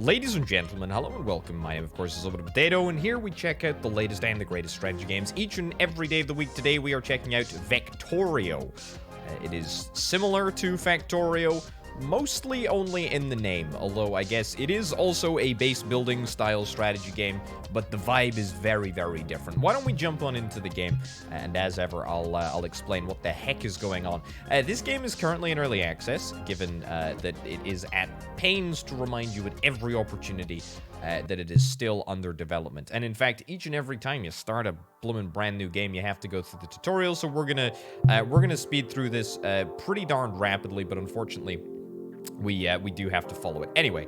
Ladies and gentlemen, hello and welcome. My name, of course, is Over the Potato, and here we check out the latest and the greatest strategy games each and every day of the week. Today, we are checking out Vectorio. It is similar to Factorio, mostly only in the name, although I guess it is also a base building style strategy game, but the vibe is very, very different. Why don't we jump on into the game, and as ever, I'll explain what the heck is going on. This game is currently in early access, given that it is at pains to remind you at every opportunity that it is still under development. And in fact, each and every time you start a bloomin' brand new game, you have to go through the tutorial, so we're gonna speed through this pretty darn rapidly, but unfortunately, we do have to follow it. Anyway,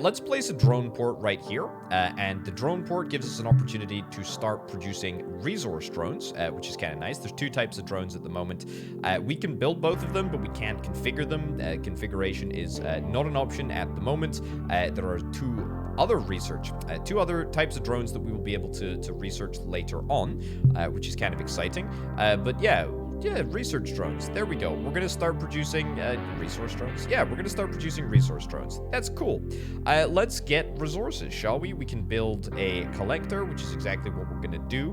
let's place a drone port right here, and the drone port gives us an opportunity to start producing resource drones, which is kind of nice. There's two types of drones at the moment. We can build both of them, but we can't configure them. Configuration is not an option at the moment. There are two other types of drones that we will be able to research later on, which is kind of exciting. But yeah, research drones. There we go. We're going to start producing resource drones. Yeah, we're going to start producing resource drones. That's cool. Let's get resources, shall we? We can build a collector, which is exactly what we're going to do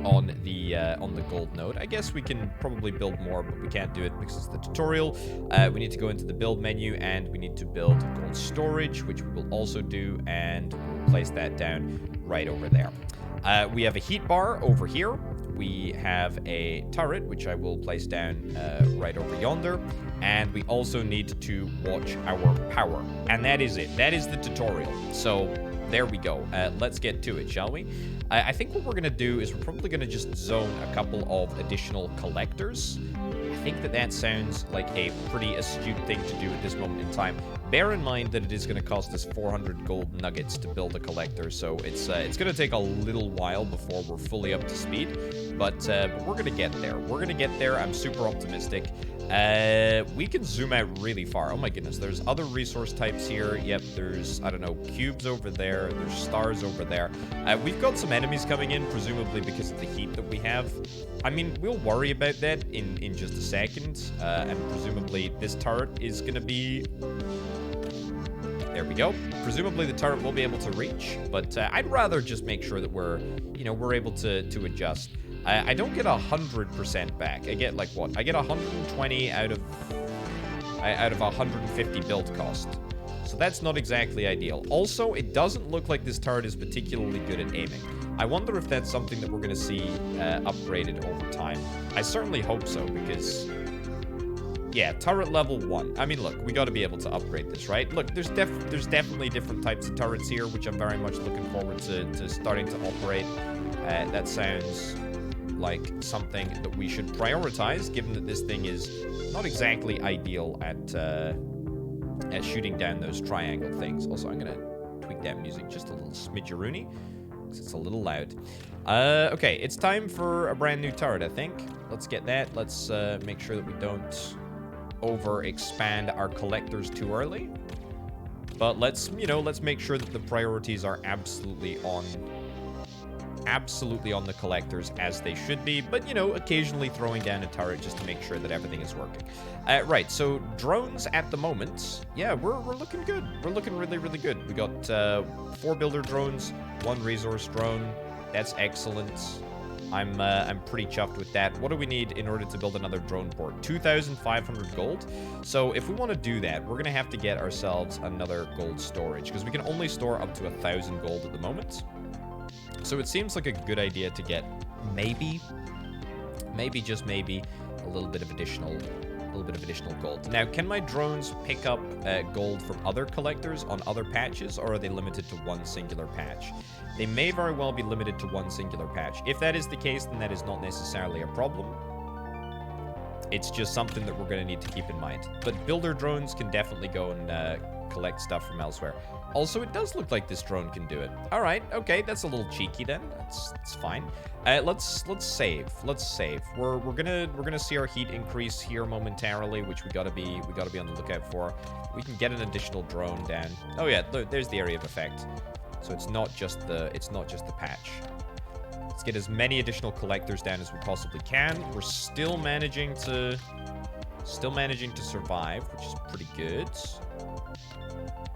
on the gold node. I guess we can probably build more, but we can't do it because it's the tutorial. We need to go into the build menu, and we need to build gold storage, which we will also do, and we'll place that down right over there. We have a heat bar over here. We have a turret, which I will place down right over yonder. And we also need to watch our power. And that is it. That is the tutorial. So there we go. Let's get to it, shall we? I think what we're going to do is we're probably going to just zone a couple of additional collectors. I think that sounds like a pretty astute thing to do at this moment in time. Bear in mind that it is going to cost us 400 gold nuggets to build a collector, so it's going to take a little while before we're fully up to speed, but we're going to get there. We're going to get there. I'm super optimistic. We can zoom out really far. Oh my goodness, there's other resource types here. Yep, there's, I don't know, cubes over there. There's stars over there. We've got some enemies coming in, presumably because of the heat that we have. I mean, we'll worry about that in just a second, and presumably this turret is going to be... There we go. Presumably the turret will be able to reach, but I'd rather just make sure that we're able to adjust. I don't get 100% back. I get like what? I get 120 out of 150 build cost. So that's not exactly ideal. Also, it doesn't look like this turret is particularly good at aiming. I wonder if that's something that we're going to see upgraded over time. I certainly hope so, because... yeah, turret level 1. I mean, look, we got to be able to upgrade this, right? Look, there's definitely different types of turrets here, which I'm very much looking forward to starting to operate. That sounds like something that we should prioritize, given that this thing is not exactly ideal at shooting down those triangle things. Also, I'm going to tweak that music just a little smidgeroony, because it's a little loud. Okay, it's time for a brand new turret, I think. Let's get that. Let's make sure that we don't overexpand our collectors too early, but let's make sure that the priorities are absolutely on the collectors, as they should be, but occasionally throwing down a turret just to make sure that everything is working. Right, so drones at the moment, yeah, we're looking good. We're looking really, really good. We got 4 builder drones, 1 resource drone. That's excellent. I'm pretty chuffed with that. What do we need in order to build another drone port? 2,500 gold. So if we want to do that, we're going to have to get ourselves another gold storage, because we can only store up to 1,000 gold at the moment. So it seems like a good idea to get maybe just maybe a little bit of additional gold. Now, can my drones pick up gold from other collectors on other patches, or are they limited to one singular patch? They may very well be limited to one singular patch. If that is the case, then that is not necessarily a problem. It's just something that we're going to need to keep in mind. But builder drones can definitely go and collect stuff from elsewhere. Also, it does look like this drone can do it. All right, okay, that's a little cheeky then. That's fine. Let's save. Let's save. We're gonna see our heat increase here momentarily, which we gotta be on the lookout for. We can get an additional drone down. Oh yeah, there's the area of effect. So it's not just the patch. Let's get as many additional collectors down as we possibly can. We're still managing to survive, which is pretty good.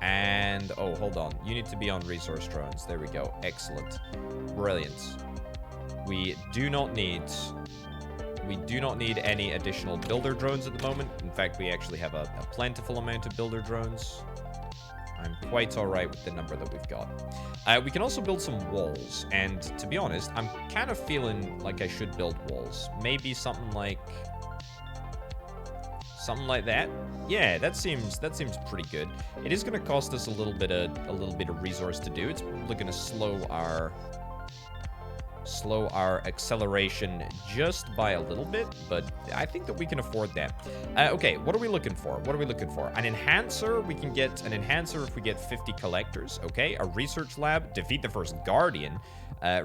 And, oh, hold on. You need to be on resource drones. There we go. Excellent. Brilliant. We do not need any additional builder drones at the moment. In fact, we actually have a plentiful amount of builder drones. I'm quite alright with the number that we've got. We can also build some walls, and to be honest, I'm kind of feeling like I should build walls. Maybe something like that. Yeah, that seems pretty good. It is going to cost us a little bit of resource to do. It's probably going to slow our acceleration just by a little bit, but I think that we can afford that. Okay, what are we looking for? An enhancer. We can get an enhancer if we get 50 collectors. Okay, a research lab. Defeat the first guardian.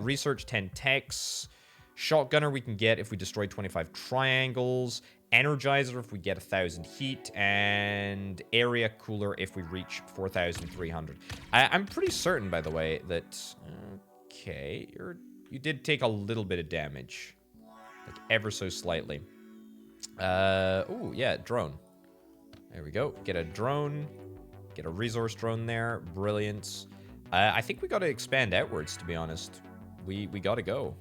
Research 10 techs. Shotgunner we can get if we destroy 25 triangles. Energizer if we get 1,000 heat. And area cooler if we reach 4,300. I'm pretty certain, by the way, that... Okay, you did take a little bit of damage. Like, ever so slightly. Oh, yeah, drone. There we go. Get a drone. Get a resource drone there. Brilliant. I think we gotta expand outwards, to be honest. We gotta go.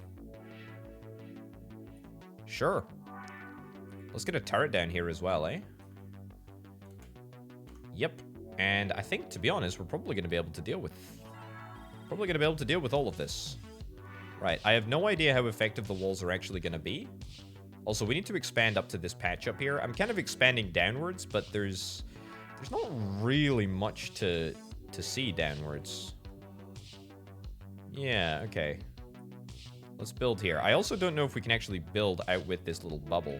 Sure. Let's get a turret down here as well, eh? Yep. And I think, to be honest, we're probably gonna be able to deal with... all of this. Right, I have no idea how effective the walls are actually going to be. Also, we need to expand up to this patch up here. I'm kind of expanding downwards, but there's not really much to see downwards. Yeah, okay. Let's build here. I also don't know if we can actually build out with this little bubble.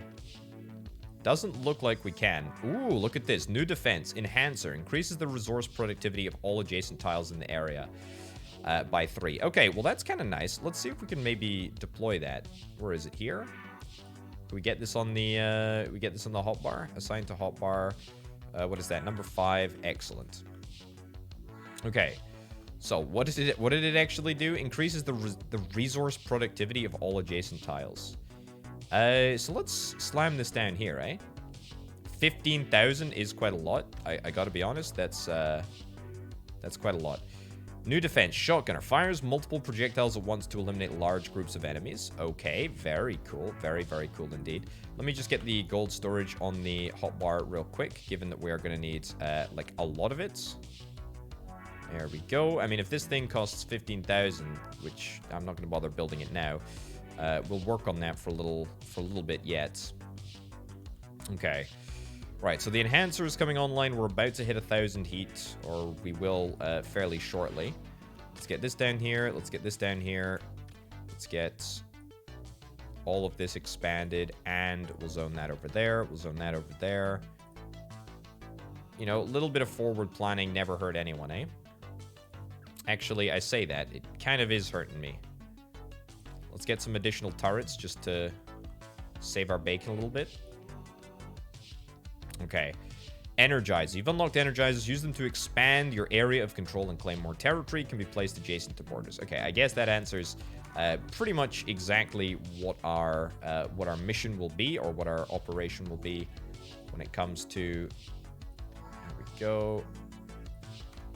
Doesn't look like we can. Ooh, look at this. New defense. Enhancer. Increases the resource productivity of all adjacent tiles in the area. By 3. Okay, well, that's kind of nice. Let's see if we can maybe deploy that. Where is it? Here? Can we get this on the, hotbar? Assigned to hotbar. What is that? Number 5. Excellent. Okay. So, what did it actually do? Increases the resource productivity of all adjacent tiles. So let's slam this down here, eh? 15,000 is quite a lot. I gotta be honest. That's quite a lot. New defense. Shotgunner. Fires multiple projectiles at once to eliminate large groups of enemies. Okay, very cool. Very, very cool indeed. Let me just get the gold storage on the hotbar real quick, given that we are going to need, like, a lot of it. There we go. I mean, if this thing costs 15,000, which I'm not going to bother building it now, we'll work on that for a little bit yet. Okay. Right, so the enhancer is coming online. We're about to hit 1,000 heat, or we will fairly shortly. Let's get this down here. Let's get this down here. Let's get all of this expanded, and we'll zone that over there. We'll zone that over there. You know, a little bit of forward planning never hurt anyone, eh? Actually, I say that. It kind of is hurting me. Let's get some additional turrets just to save our bacon a little bit. Okay. Energize. You've unlocked energizers. Use them to expand your area of control and claim more territory. Can be placed adjacent to borders. Okay, I guess that answers pretty much exactly what our mission will be, or what our operation will be when it comes to... There we go.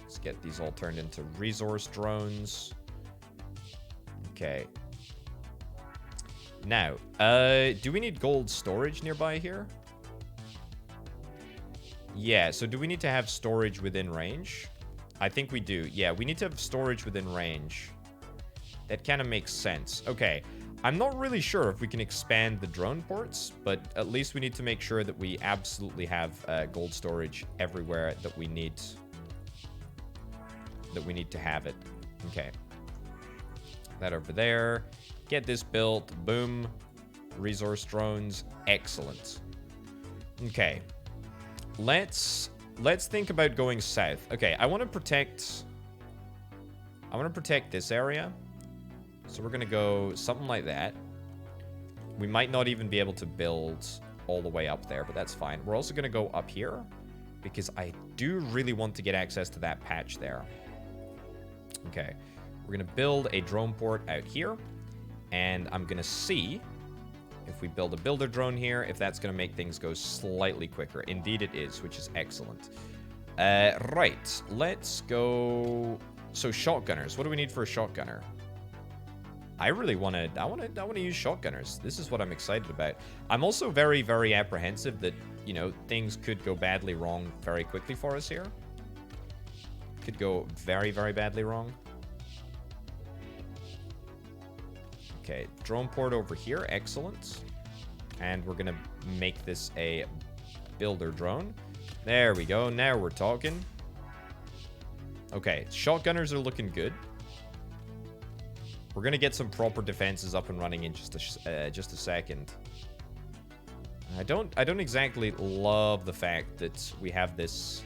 Let's get these all turned into resource drones. Okay. Now, do we need gold storage nearby here? Yeah, so do we need to have storage within range? I think we do. Yeah, we need to have storage within range. That kind of makes sense. Okay, I'm not really sure if we can expand the drone ports, but at least we need to make sure that we absolutely have gold storage everywhere that we need to have it. Okay. That over there. Get this built. Boom. Resource drones. Excellent. Okay. Let's think about going south. Okay, I want to protect this area. So we're going to go something like that. We might not even be able to build all the way up there, but that's fine. We're also going to go up here because I do really want to get access to that patch there. Okay. We're going to build a drone port out here, and I'm going to see if we build a builder drone here, if that's going to make things go slightly quicker. Indeed it is, which is excellent. Right. Let's go. So shotgunners. What do we need for a shotgunner? I really want to. I want to use shotgunners. This is what I'm excited about. I'm also very, very apprehensive that, you know, things could go badly wrong very quickly for us here. Could go very, very badly wrong. Okay, drone port over here. Excellent. And we're gonna make this a builder drone. There we go. Now we're talking. Okay, shotgunners are looking good. We're gonna get some proper defenses up and running in just a second. I don't exactly love the fact that we have this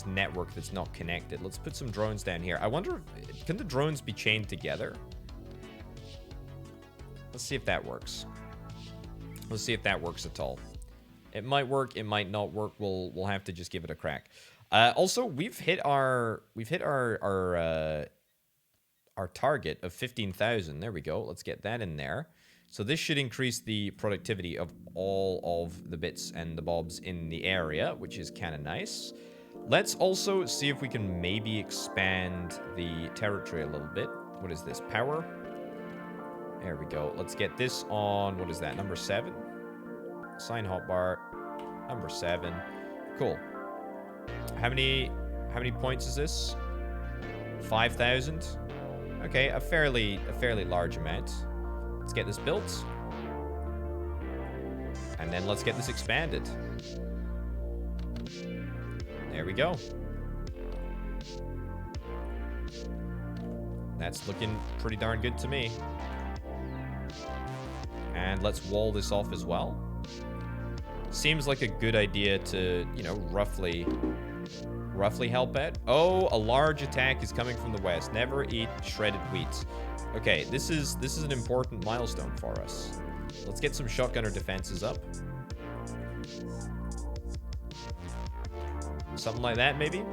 network that's not connected. Let's put some drones down here. I wonder, can the drones be chained together? Let's see if that works. Let's see if that works at all. It might work, it might not work. We'll have to just give it a crack. Also, we've hit our target of 15,000. There we go. Let's get that in there. So this should increase the productivity of all of the bits and the bobs in the area, which is kind of nice. Let's also see if we can maybe expand the territory a little bit. What is this? Power? There we go. Let's get this on, what is that, number 7? Assign hotbar, number 7. Cool. How many points is this? 5,000. Okay, a fairly large amount. Let's get this built. And then let's get this expanded. There we go. That's looking pretty darn good to me. And let's wall this off as well. Seems like a good idea to, you know, roughly help out. Oh, a large attack is coming from the west. Never eat shredded wheat. Okay, this is an important milestone for us. Let's get some shotgunner defenses up. Something like that, maybe.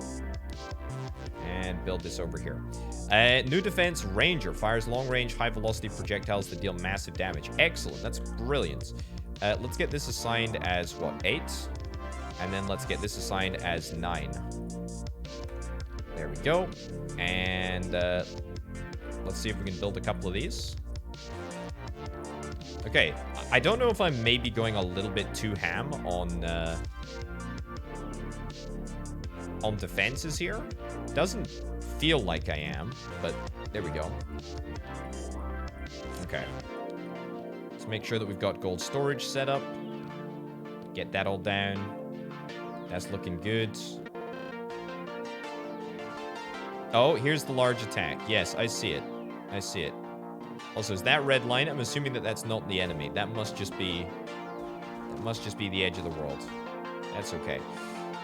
And build this over here. New defense, Ranger. Fires long-range, high-velocity projectiles that deal massive damage. Excellent. That's brilliant. Let's get this assigned as, what, 8? And then let's get this assigned as 9. There we go. And let's see if we can build a couple of these. Okay. I don't know if I'm maybe going a little bit too ham on defenses here. Doesn't feel like I am, but there we go. Okay. Let's make sure that we've got gold storage set up. Get that all down. That's looking good. Oh, here's the large attack. Yes, I see it. I see it. Also, is that red line? I'm assuming that that's not the enemy. That must just be the edge of the world. That's okay.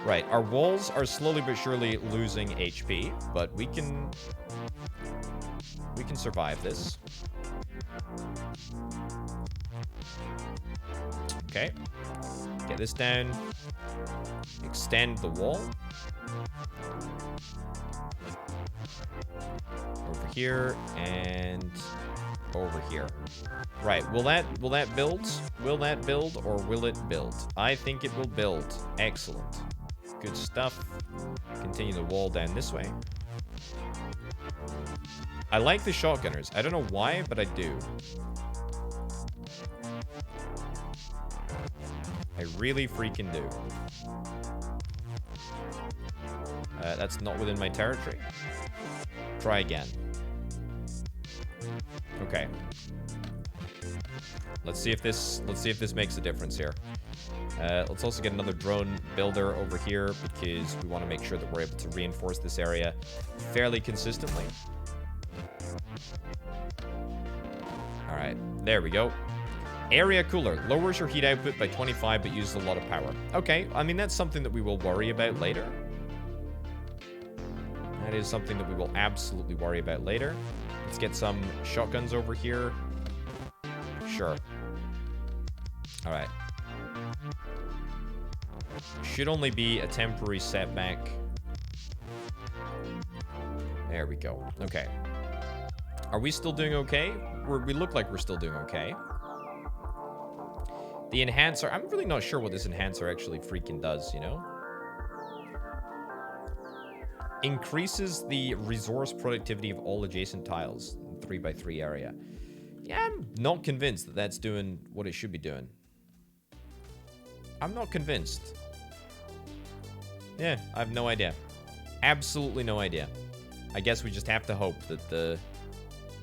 Right, our walls are slowly but surely losing HP, but we can survive this. Okay. Get this down. Extend the wall. Over here and over here. Right, will that build? Will that build or will it build? I think it will build. Excellent. Good stuff. Continue the wall down this way. I like the shotgunners. I don't know why, but I do. I really freaking do. That's not within my territory. Try again. Okay. Let's see if this makes a difference here. Let's also get another drone builder over here because we want to make sure that we're able to reinforce this area fairly consistently. All right, there we go. Area cooler. Lowers your heat output by 25 but uses a lot of power. Okay, I mean, that's something that we will worry about later. That is something that we will absolutely worry about later. Let's get some shotguns over here. Sure. All right. Should only be a temporary setback. There we go. Okay. Are we still doing okay? We look like we're still doing okay. The enhancer. I'm really not sure what this enhancer actually freaking does, you know? Increases the resource productivity of all adjacent tiles in 3x3 area. Yeah, I'm not convinced that that's doing what it should be doing. I'm not convinced. Yeah, I have no idea. Absolutely no idea. I guess we just have to hope that the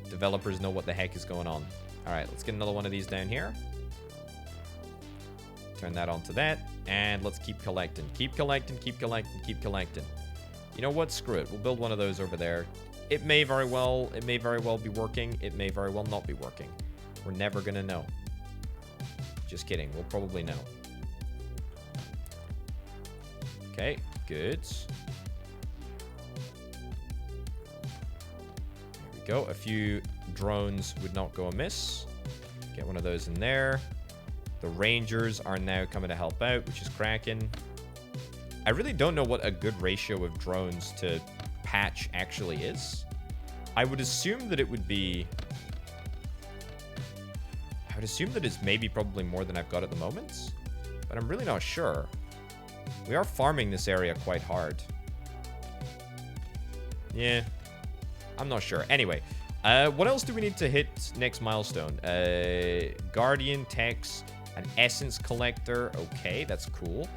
developers know what the heck is going on. All right, let's get another one of these down here. Turn that onto that. And let's keep collecting. Keep collecting, keep collecting, keep collecting. You know what? Screw it. We'll build one of those over there. It may very well be working. It may very well not be working. We're never gonna know. Just kidding. We'll probably know. Okay, good. There we go. A few drones would not go amiss. Get one of those in there. The Rangers are now coming to help out, which is cracking. I really don't know what a good ratio of drones to patch actually is. I would assume that it would be... I would assume that it's maybe probably more than I've got at the moment. But I'm really not sure. We are farming this area quite hard. Yeah. I'm not sure. Anyway, what else do we need to hit next milestone? Guardian, Tex, an Essence Collector. Okay, that's cool.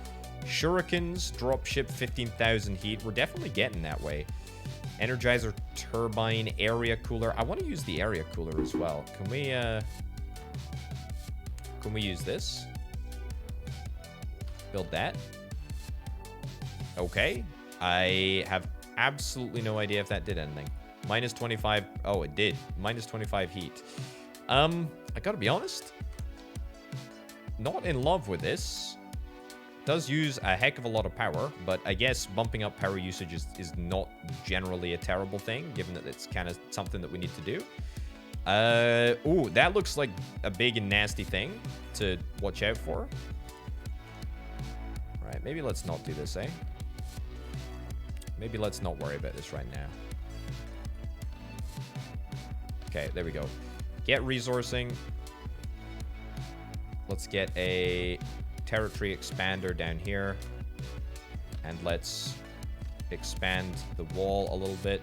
Shurikens, dropship, 15,000 heat. We're definitely getting that way. Energizer Turbine, Area Cooler. I want to use the Area Cooler as well. Can we use this? Build that. Okay. I have absolutely no idea if that did anything. Minus 25. Oh, it did. Minus 25 heat. I gotta be honest. Not in love with this. Does use a heck of a lot of power, but I guess bumping up power usage is not generally a terrible thing, given that it's kind of something that we need to do. Ooh, that looks like a big and nasty thing to watch out for. Right, maybe let's not do this, eh? Maybe let's not worry about this right now. Okay, there we go. Get resourcing. Let's get a territory expander down here. And let's expand the wall a little bit.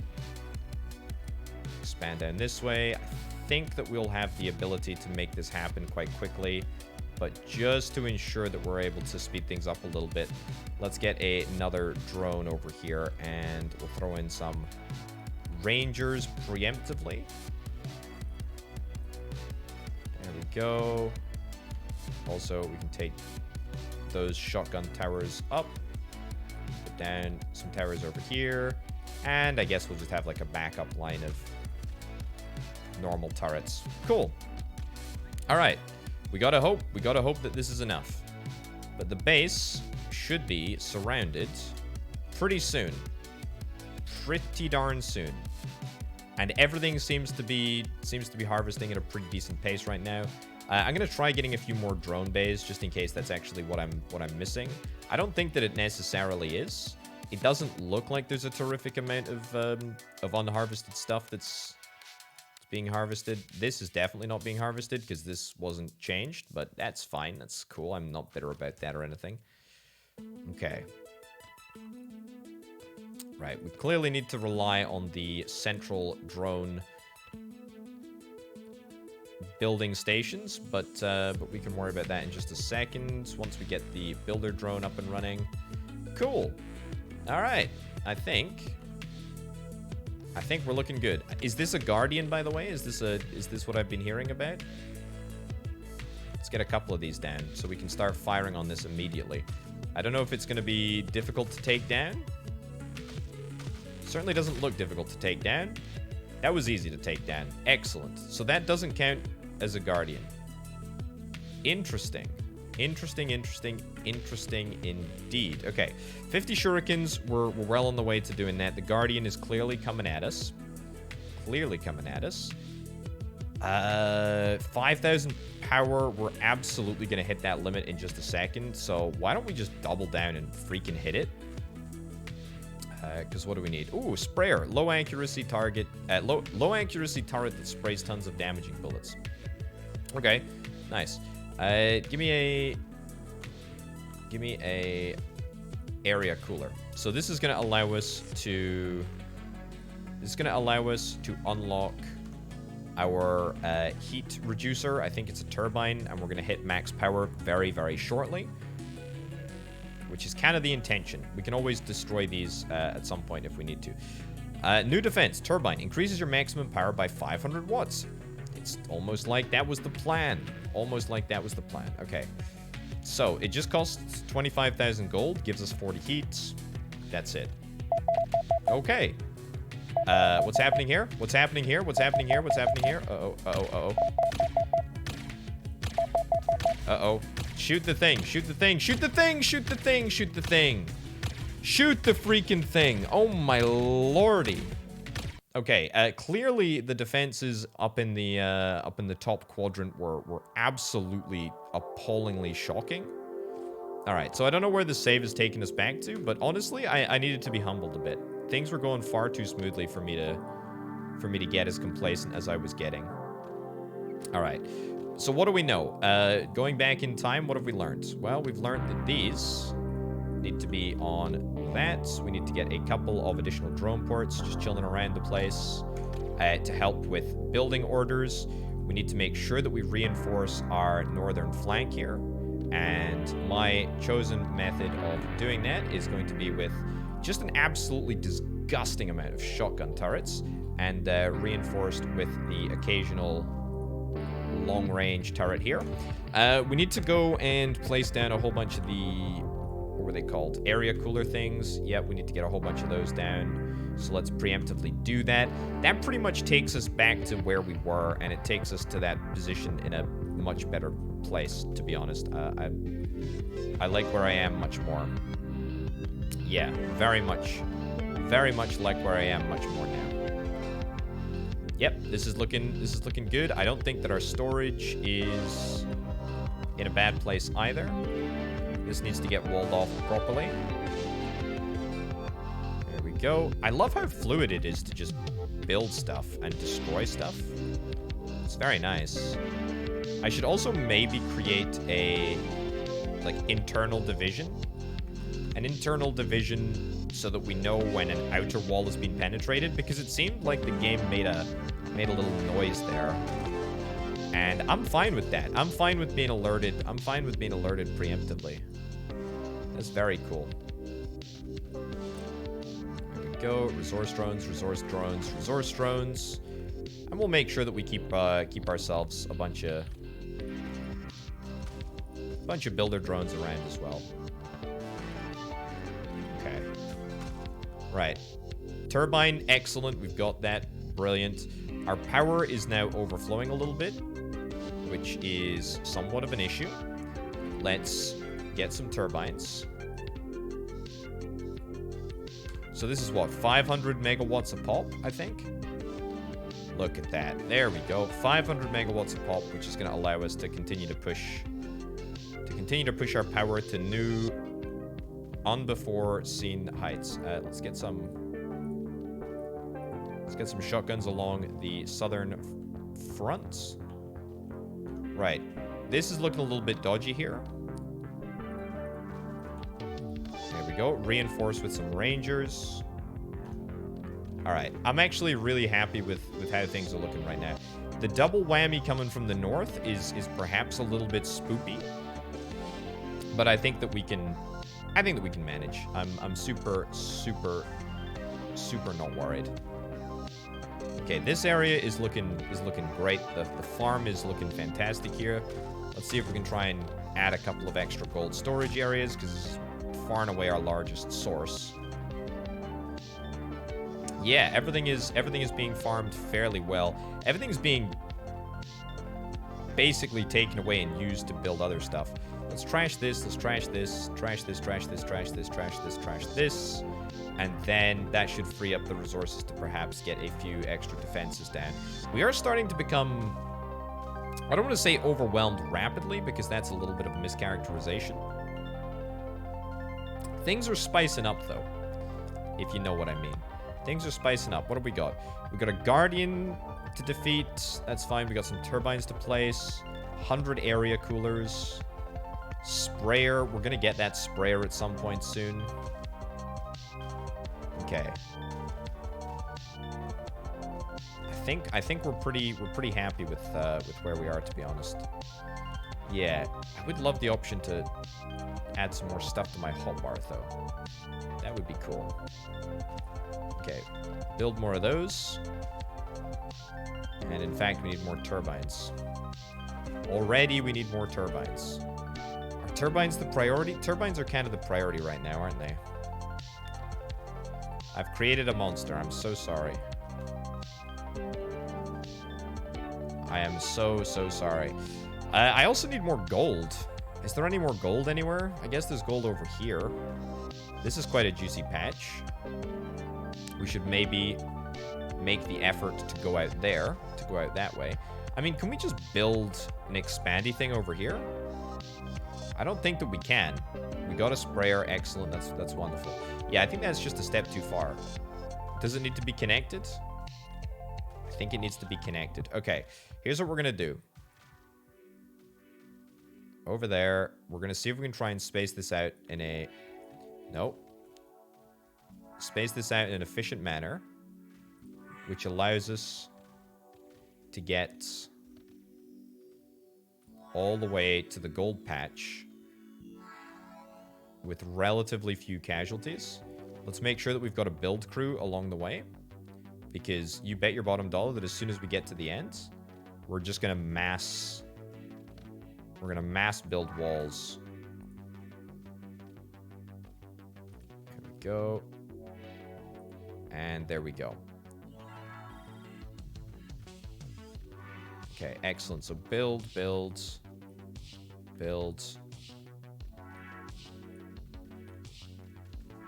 Expand down this way. I think that we'll have the ability to make this happen quite quickly. But just to ensure that we're able to speed things up a little bit, let's get another drone over here. And we'll throw in some Rangers preemptively. There we go. Also, we can take those shotgun towers up. Put down some towers over here. And I guess we'll just have like a backup line of normal turrets. Cool. All right. We gotta hope that this is enough. But the base should be surrounded pretty soon. Pretty darn soon. And everything seems to be harvesting at a pretty decent pace right now. I'm gonna try getting a few more drone bays just in case that's actually what I'm missing. I don't think that it necessarily is. It doesn't look like there's a terrific amount of unharvested stuff that's being harvested. This is definitely not being harvested because this wasn't changed, but that's fine. That's cool. I'm not bitter about that or anything. Okay. Right, we clearly need to rely on the central drone building stations, but we can worry about that in just a second once we get the builder drone up and running. Cool. All right. I think we're looking good. Is this a Guardian, by the way? Is this what I've been hearing about? Let's get a couple of these down so we can start firing on this immediately. I don't know if it's going to be difficult to take down. Certainly doesn't look difficult to take down. That was easy to take down. Excellent. So that doesn't count as a Guardian. Interesting. Interesting indeed. Okay. 50 shurikens. We're well on the way to doing that. The Guardian is clearly coming at us. 5,000 power. We're absolutely going to hit that limit in just a second. So why don't we just double down and freaking hit it? Because what do we need? Ooh, sprayer. Low accuracy target. Low accuracy turret that sprays tons of damaging bullets. Okay. Nice. Give me a area cooler. So this is going to allow us to... This is going to allow us to unlock our heat reducer. I think it's a turbine, and we're going to hit max power very, very shortly. Which is kind of the intention. We can always destroy these at some point if we need to. New defense. Turbine. Increases your maximum power by 500 watts. It's almost like that was the plan. Almost like that was the plan. Okay. So, it just costs 25,000 gold. Gives us 40 heat. That's it. Okay. What's happening here? What's happening here? What's happening here? What's happening here? Uh-oh. Uh-oh. Uh-oh. Uh-oh. Shoot the thing. Shoot the thing. Shoot the thing. Shoot the thing. Shoot the thing. Shoot the freaking thing. Oh, my lordy. Okay. Clearly, the defenses up in the top quadrant were absolutely appallingly shocking. All right. So I don't know where the save is taking us back to, but honestly, I needed to be humbled a bit. Things were going far too smoothly for me to get as complacent as I was getting. All right. So what do we know? Going back in time, what have we learned? Well, we've learned that these need to be on that. We need to get a couple of additional drone ports just chilling around the place to help with building orders. We need to make sure that we reinforce our northern flank here. And my chosen method of doing that is going to be with just an absolutely disgusting amount of shotgun turrets and reinforced with the occasional long-range turret here. We need to go and place down a whole bunch of the, what were they called? Area cooler things. Yep, we need to get a whole bunch of those down. So let's preemptively do that. That pretty much takes us back to where we were, and it takes us to that position in a much better place, to be honest. I like where I am much more. Yeah, very much like where I am much more now. Yep, this is looking good. I don't think that our storage is in a bad place either. This needs to get walled off properly. There we go. I love how fluid it is to just build stuff and destroy stuff. It's very nice. I should also maybe create a like internal division. An internal division so that we know when an outer wall has been penetrated, because it seemed like the game made a little noise there. And I'm fine with that. I'm fine with being alerted. I'm fine with being alerted preemptively. That's very cool. There we go. Resource drones, resource drones, resource drones. And we'll make sure that we keep ourselves a bunch of builder drones around as well. Okay. Right. Turbine, excellent. We've got that. Brilliant. Our power is now overflowing a little bit, which is somewhat of an issue. Let's get some turbines. So this is what, 500 megawatts a pop, I think? Look at that. There we go. 500 megawatts a pop, which is going to allow us to continue to push our power to new, unbefore-seen heights. Let's get some shotguns along the southern front. Right. This is looking a little bit dodgy here. There we go. Reinforce with some rangers. All right. I'm actually really happy with how things are looking right now. The double whammy coming from the north is perhaps a little bit spoopy. But I think that we can manage. I'm super not worried. Okay, this area is looking great. The farm is looking fantastic here. Let's see if we can try and add a couple of extra gold storage areas, because this is far and away our largest source. Yeah, everything is being farmed fairly well. Everything's being basically taken away and used to build other stuff. Let's trash this, let's trash this, trash this, trash this, trash this, trash this, trash this. And then that should free up the resources to perhaps get a few extra defenses down. We are starting to become, I don't want to say overwhelmed rapidly, because that's a little bit of a mischaracterization. Things are spicing up, though, if you know what I mean. Things are spicing up. What have we got? We got a Guardian to defeat. That's fine. We got some turbines to place. 100 area coolers. Sprayer. We're going to get that sprayer at some point soon. Okay. I think we're pretty happy with where we are, to be honest. Yeah, I would love the option to add some more stuff to my hotbar, though. That would be cool. Okay, build more of those. And in fact, we need more turbines. Already, we need more turbines. Are turbines the priority? Turbines are kind of the priority right now, aren't they? I've created a monster. I'm so sorry. I am so sorry. I also need more gold. Is there any more gold anywhere? I guess there's gold over here. This is quite a juicy patch. We should maybe make the effort to go out there, to go out that way. I mean, can we just build an expandy thing over here? I don't think that we can. We got a sprayer. Excellent. That's wonderful. Yeah, I think that's just a step too far. Does it need to be connected? I think it needs to be connected. Okay, here's what we're going to do. Over there, we're going to see if we can try and space this out in a... Nope. Space this out in an efficient manner, which allows us to get all the way to the gold patch with relatively few casualties. Let's make sure that we've got a build crew along the way, because you bet your bottom dollar that as soon as we get to the end, we're just going to mass... We're going to mass build walls. Here we go. And there we go. Okay, excellent. So build.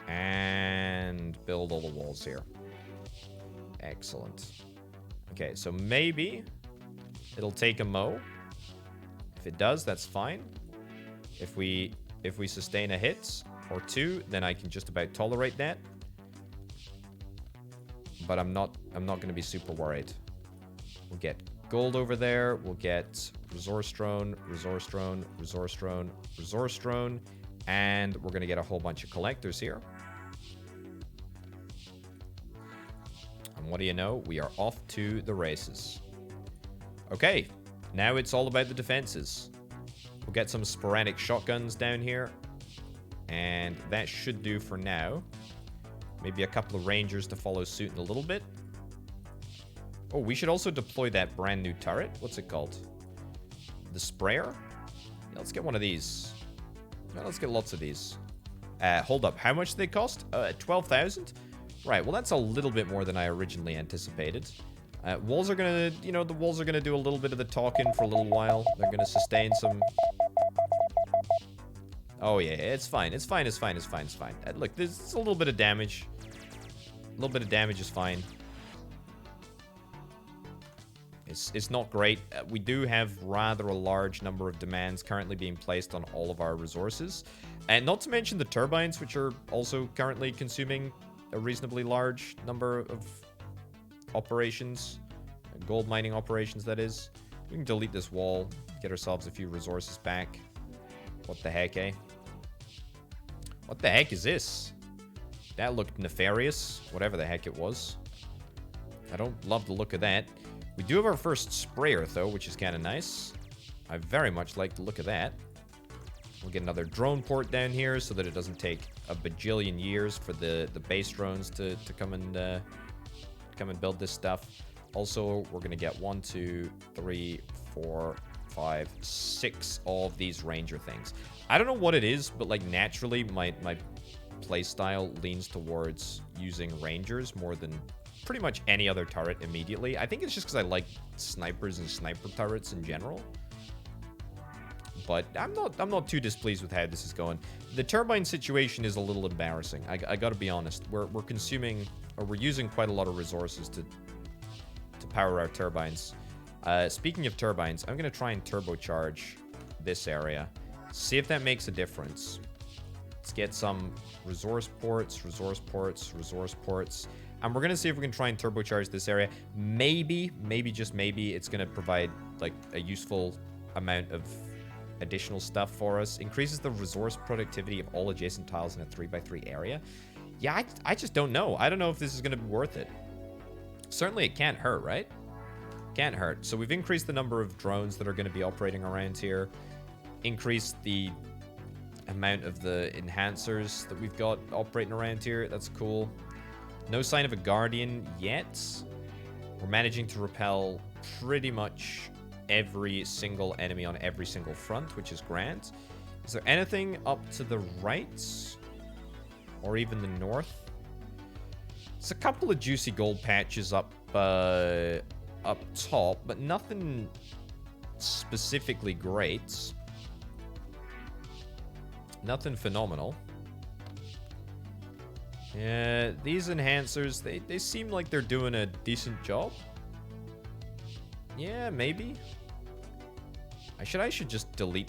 And build all the walls here. Excellent. Okay, so maybe it'll take a mow. If it does, that's fine. If we sustain a hit or two, then I can just about tolerate that. But I'm not going to be super worried. We'll get gold over there. We'll get resource drone, and we're going to get a whole bunch of collectors here. And what do you know? We are off to the races. Okay. Now it's all about the defenses. We'll get some sporadic shotguns down here. And that should do for now. Maybe a couple of rangers to follow suit in a little bit. Oh, we should also deploy that brand new turret. What's it called? The sprayer? Yeah, let's get one of these. Yeah, let's get lots of these. Hold up. How much do they cost? 12,000? Right, well, that's a little bit more than I originally anticipated. Walls are gonna, the walls are gonna do a little bit of the talking for a little while. They're gonna sustain some... Oh, yeah, it's fine. It's fine. Look, there's a little bit of damage. A little bit of damage is fine. It's not great. We do have rather a large number of demands currently being placed on all of our resources. And not to mention the turbines, which are also currently consuming a reasonably large number of operations. Gold mining operations, that is. We can delete this wall, get ourselves a few resources back. What the heck, eh? What the heck is this? That looked nefarious, whatever the heck it was. I don't love the look of that. We do have our first sprayer, though, which is kind of nice. I very much like the look of that. We'll get another drone port down here so that it doesn't take a bajillion years for the base drones to come and build this stuff. Also, we're going to get 1, 2, 3, 4, 5, 6 of these ranger things. I don't know what it is, but like naturally my playstyle leans towards using rangers more than pretty much any other turret immediately. I think it's just because I like snipers and sniper turrets in general. But I'm not too displeased with how this is going. The turbine situation is a little embarrassing. I gotta be honest. We're consuming, or we're using quite a lot of resources to power our turbines. Speaking of turbines, I'm gonna try and turbocharge this area. See if that makes a difference. Let's get some resource ports. And we're gonna see if we can try and turbocharge this area. Maybe just maybe, it's gonna provide like a useful amount of additional stuff for us. Increases the resource productivity of all adjacent tiles in a 3x3 area. Yeah, I just don't know. I don't know if this is going to be worth it. Certainly it can't hurt, right? Can't hurt. So we've increased the number of drones that are going to be operating around here. Increased the amount of the enhancers that we've got operating around here. That's cool. No sign of a guardian yet. We're managing to repel pretty much every single enemy on every single front, which is grand. Is there anything up to the right? Or even the north? It's a couple of juicy gold patches up top, but nothing specifically great. Nothing phenomenal. Yeah, these enhancers, they seem like they're doing a decent job. Yeah, maybe. I should just delete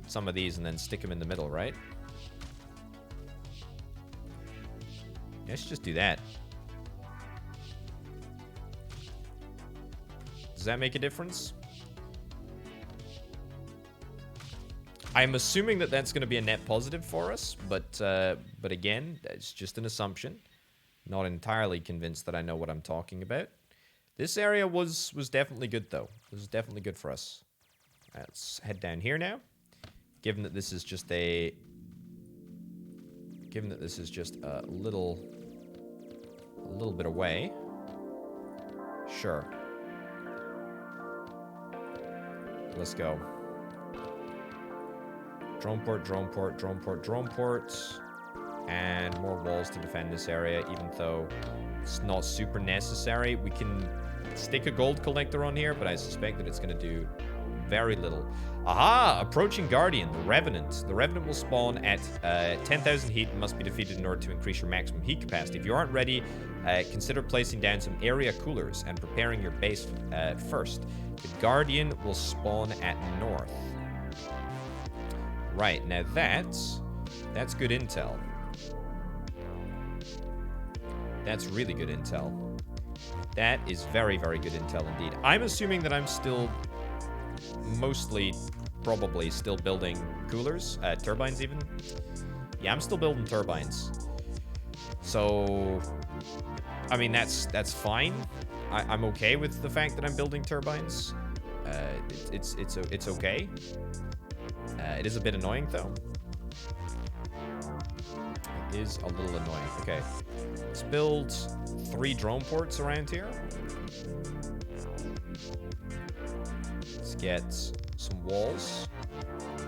some of these and then stick them in the middle, right? Let's just do that. Does that make a difference? I'm assuming that that's going to be a net positive for us, but again, it's just an assumption. Not entirely convinced that I know what I'm talking about. This area was definitely good, though. This is definitely good for us. Let's head down here now. Given that this is just a little bit away. Sure. Let's go. Drone port, drone port, drone port, drone port. And more walls to defend this area, even though it's not super necessary. We can stick a gold collector on here, but I suspect that it's going to do very little. Aha! Approaching Guardian, the Revenant. The Revenant will spawn at 10,000 heat and must be defeated in order to increase your maximum heat capacity. If you aren't ready, consider placing down some area coolers and preparing your base first. The Guardian will spawn at north. Right, now that's good intel. That's really good intel. That is very, very good intel indeed. I'm assuming that I'm still probably still building coolers, turbines even. Yeah, I'm still building turbines. So, I mean, that's fine. I'm okay with the fact that I'm building turbines. It's okay. It is a bit annoying, though. It is a little annoying. Okay. Let's build 3 drone ports around here. Let's get some walls.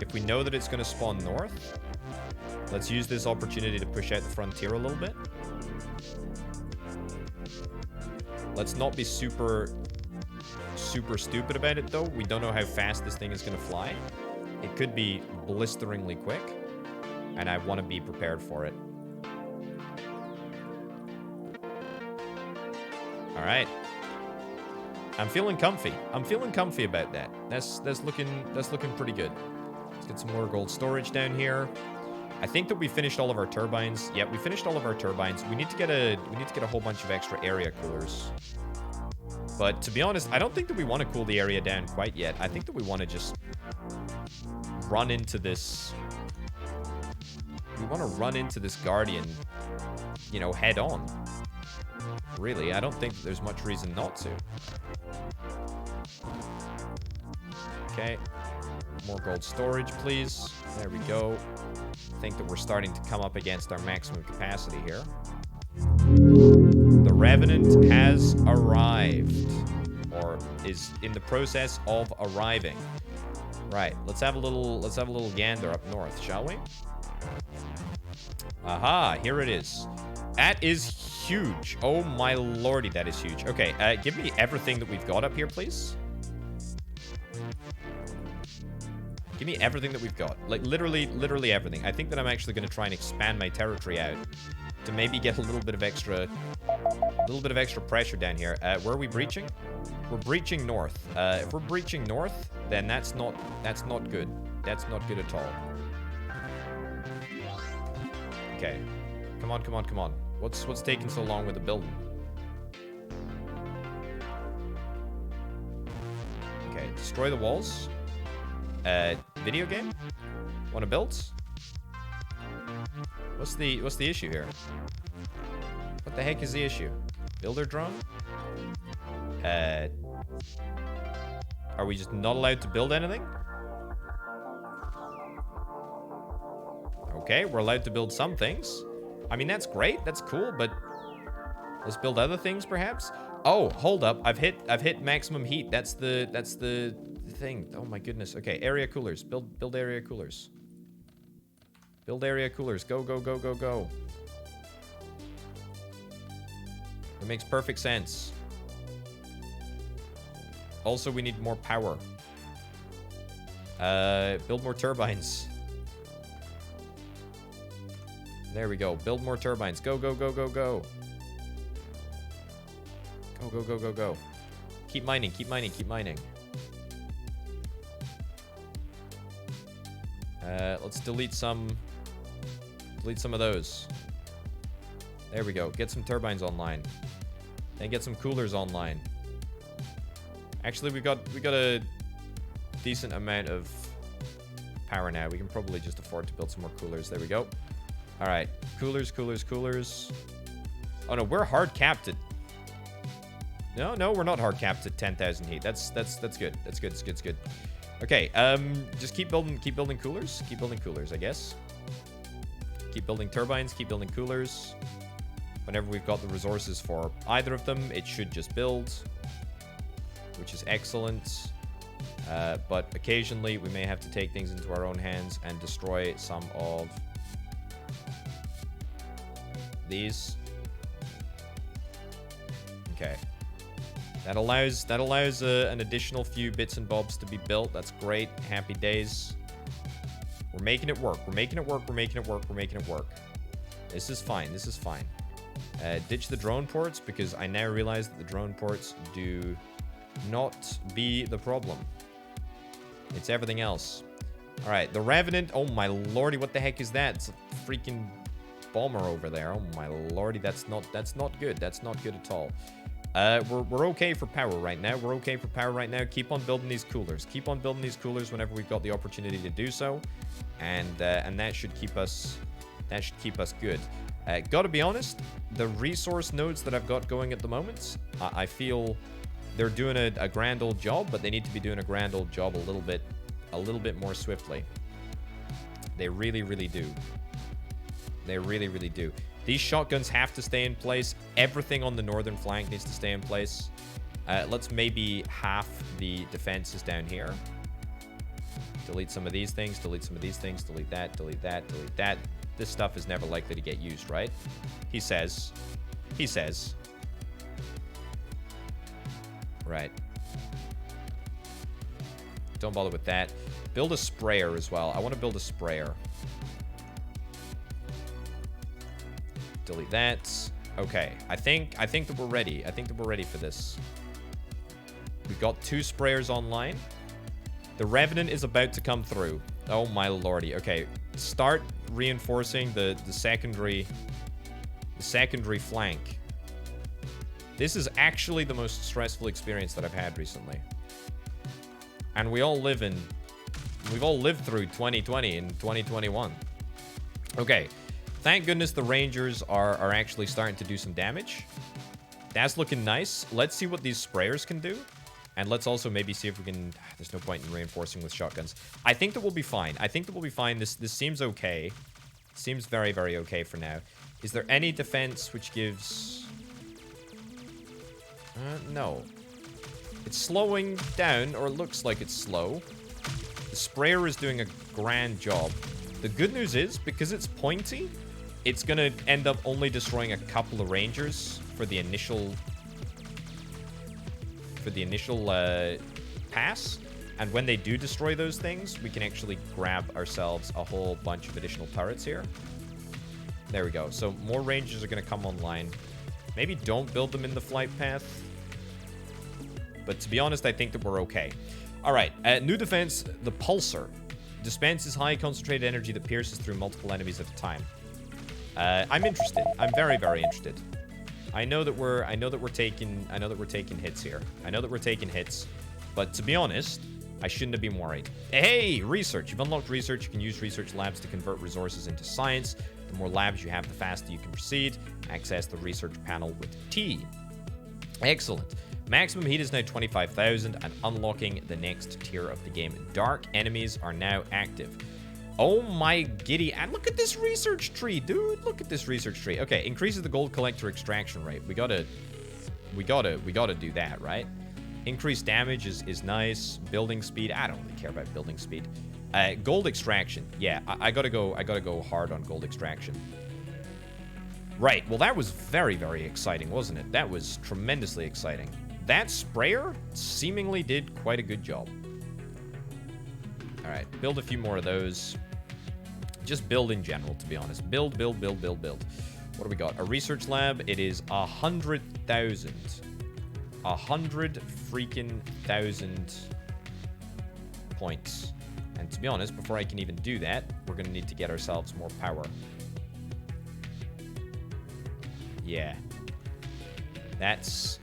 If we know that it's going to spawn north, let's use this opportunity to push out the frontier a little bit. Let's not be super stupid about it, though. We don't know how fast this thing is going to fly. It could be blisteringly quick, and I want to be prepared for it. All right. I'm feeling comfy. I'm feeling comfy about that. That's looking pretty good. Let's get some more gold storage down here. I think that we finished all of our turbines. Yeah, we finished all of our turbines. We need to get a whole bunch of extra area coolers. But to be honest, I don't think that we want to cool the area down quite yet. I think that we want to just run into this. We want to run into this Guardian, you know, head on. Really, I don't think that there's much reason not to. Okay. More gold storage, please. There we go. I think that we're starting to come up against our maximum capacity here. The Revenant has arrived. Or is in the process of arriving. Right, let's have a little gander up north, shall we? Aha, here it is. That is huge. Oh my lordy, that is huge. Okay, give me everything that we've got up here, please. Give me everything that we've got. Like, literally everything. I think that I'm actually going to try and expand my territory out to maybe get a little bit of extra pressure down here. Where are we breaching? We're breaching north. If we're breaching north, then that's not good. That's not good at all. Okay. Come on, come on, come on. What's taking so long with the building? Okay, destroy the walls. Video game? Want to build? What's the issue here? What the heck is the issue? Builder drone? Are we just not allowed to build anything? Okay, we're allowed to build some things. I mean, that's great. That's cool, but let's build other things, perhaps. Oh, hold up. I've hit maximum heat. That's the thing. Oh my goodness. Okay, area coolers. Build area coolers. Build area coolers. Go, go, go, go, go. It makes perfect sense. Also, we need more power. Build more turbines. There we go. Build more turbines. Go, go, go, go, go. Go, go, go, go, go. Keep mining, keep mining, keep mining. Let's delete some of those. There we go. Get some turbines online. Then get some coolers online. Actually, we got a decent amount of power now. We can probably just afford to build some more coolers. There we go. All right, coolers, coolers, coolers. Oh no, we're hard capped at. No, we're not hard capped at 10,000 heat. That's good. That's good. It's good. Okay, just keep building coolers. Keep building coolers, I guess. Keep building turbines. Keep building coolers. Whenever we've got the resources for either of them, it should just build, which is excellent. But occasionally, we may have to take things into our own hands and destroy some of these. Okay. That allows an additional few bits and bobs to be built. That's great. Happy days. We're making it work. We're making it work. We're making it work. We're making it work. This is fine. This is fine. Ditch the drone ports, because I now realize that the drone ports do not be the problem. It's everything else. All right, the Revenant. Oh my lordy, what the heck is that? It's a freaking bomber over there. Oh my lordy, that's not good. That's not good at all. We're okay for power right now. We're okay for power right now. Keep on building these coolers. Keep on building these coolers whenever we've got the opportunity to do so, and that should keep us good. Gotta be honest, the resource nodes that I've got going at the moment, I feel they're doing a grand old job, but they need to be doing a grand old job a little bit more swiftly. They really, really do. They really, really do. These shotguns have to stay in place. Everything on the northern flank needs to stay in place. Let's maybe half the defenses down here. Delete some of these things. Delete some of these things. Delete that. Delete that. Delete that. This stuff is never likely to get used, right? He says. He says. Right. Don't bother with that. Build a sprayer as well. I want to build a sprayer. Delete that. Okay. I think that we're ready. I think that we're ready for this. We've got 2 sprayers online. The Revenant is about to come through. Oh my lordy. Okay. Start reinforcing the secondary flank. This is actually the most stressful experience that I've had recently. And we've all lived through 2020 and 2021. Okay. Thank goodness the Rangers are actually starting to do some damage. That's looking nice. Let's see what these sprayers can do. And let's also maybe see if we can... There's no point in reinforcing with shotguns. I think that we'll be fine. I think that we'll be fine. This seems okay. Seems very, very okay for now. Is there any defense which gives... no. It's slowing down, or it looks like it's slow. The sprayer is doing a grand job. The good news is, because it's pointy, it's going to end up only destroying a couple of Rangers for the initial pass. And when they do destroy those things, we can actually grab ourselves a whole bunch of additional turrets here. There we go. So more Rangers are going to come online. Maybe don't build them in the flight path. But to be honest, I think that we're okay. All right. New defense, the Pulsar. Dispenses high concentrated energy that pierces through multiple enemies at a time. I'm interested. I'm very, very interested. I know that we're taking hits here. I know that we're taking hits. But to be honest, I shouldn't have been worried. Hey, research. You've unlocked research. You can use research labs to convert resources into science. The more labs you have, the faster you can proceed. Access the research panel with T. Excellent. Maximum heat is now 25,000 and unlocking the next tier of the game. Dark enemies are now active. Oh my giddy. And look at this research tree, dude. Look at this research tree. Okay, increases the gold collector extraction rate. We gotta do that, right? Increased damage is nice. Building speed. I don't really care about building speed. Gold extraction. Yeah, I gotta go hard on gold extraction. Right, well that was very, very exciting, wasn't it? That was tremendously exciting. That sprayer seemingly did quite a good job. Alright, build a few more of those. Just build in general, to be honest. Build. What do we got? A research lab. It is 100,000. 100 freaking thousand points. And to be honest, before I can even do that, we're going to need to get ourselves more power. Yeah. That's